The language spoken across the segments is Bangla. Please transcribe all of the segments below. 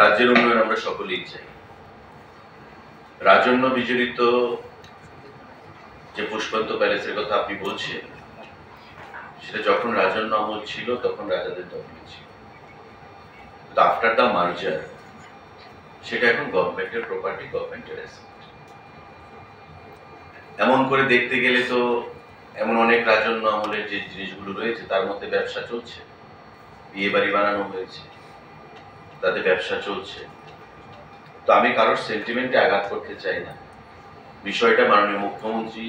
রাজ্যের উন্নয়ন আমরা সকলেই চাই। রাজন্য বিজড়িত যে পুষ্পন্ত প্যালেসের কথা আপনি বলছেন, সেটা যখন রাজন্য আমল ছিল তখন রাজাদের দখলে ছিল, কিন্তু আফটার দ্য মার্জার সেটা এখন গভর্নমেন্টের প্রপার্টি, গভর্নমেন্টের অ্যাসেট। এমন করে দেখতে গেলে তো এমন অনেক রাজন্য আমলের যে জিনিসগুলো রয়েছে তার মধ্যে ব্যবসা চলছে, বিয়ে বাড়ি বানানো হয়েছে, তাতে ব্যবসা চলছে। তো আমি কারোর সেন্টিমেন্টে আঘাত করতে চাই না। বিষয়টা মাননীয় মুখ্যমন্ত্রী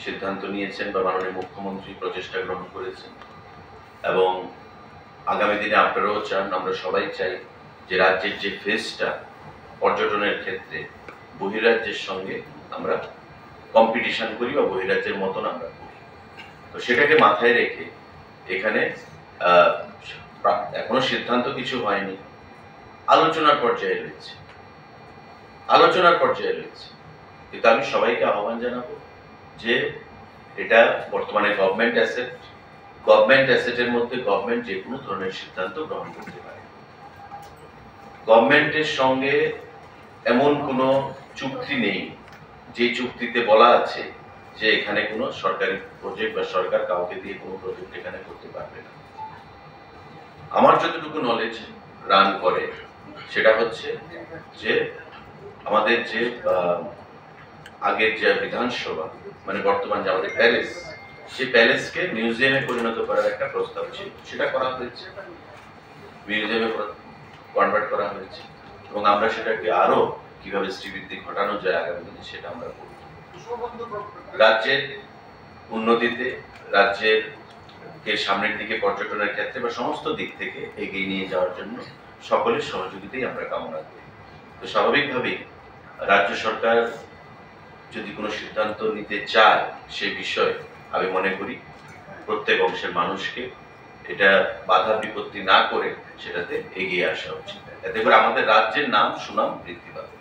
সিদ্ধান্ত নিয়েছেন বা মাননীয় মুখ্যমন্ত্রী প্রচেষ্টা গ্রহণ করেছেন, এবং আগামী দিনে আপনারাও চান, আমরা সবাই চাই যে রাজ্যের যে ফেসটা পর্যটনের ক্ষেত্রে বহিরাজ্যের সঙ্গে আমরা কম্পিটিশন করি বা বহিরাজ্যের মতন আমরা করি। তো সেটাকে মাথায় রেখে এখানে এখনো সিদ্ধান্ত কিছু হয়নি, আলোচনার পর্যায়ে রয়েছে, কিন্তু আমি সবাইকে আহ্বান জানাবো যে এটা বর্তমানে গভর্নমেন্ট অ্যাসেটের মধ্যে গভর্নমেন্ট যে কোনো ধরনের সিদ্ধান্ত গ্রহণ করতে পারে। গভর্নমেন্টের সঙ্গে এমন কোনো চুক্তি নেই যে চুক্তিতে বলা আছে যে এখানে কোনো সরকারি প্রজেক্ট বা সরকার কাউকে দিয়ে কোনো প্রজেক্ট এখানে করতে পারবে না। আমার যতটুকু নলেজ রান করে সেটা হচ্ছে যে আমাদের যে আগের যে বিধানসভা মানে বর্তমান যে আমাদের প্যালেস, সেই প্যালেসকে মিউজিয়ামে পরিণত করার একটা প্রস্তাব ছিল, সেটা করা হয়েছে, মিউজিয়ামে কনভার্ট করা হয়েছে, এবং আমরা সেটাকে আরো কিভাবে শ্রীবৃদ্ধি ঘটানো যায় আগামী দিনে সেটা আমরা করব। রাজ্যের উন্নতিতে, রাজ্যের সামনের দিকে পর্যটনের ক্ষেত্রে বা সমস্ত দিক থেকে এগিয়ে নিয়ে যাওয়ার জন্য সকলের সহযোগিতাই আমরা কামনা করি। তো স্বাভাবিকভাবেই রাজ্য সরকার যদি কোনো সিদ্ধান্ত নিতে চায় সে বিষয়ে আমি মনে করি প্রত্যেক অংশের মানুষকে এটা বাধা বিপত্তি না করে সেটাতে এগিয়ে আসা উচিত, এতে করে আমাদের রাজ্যের নাম সুনাম বৃদ্ধি পাবে।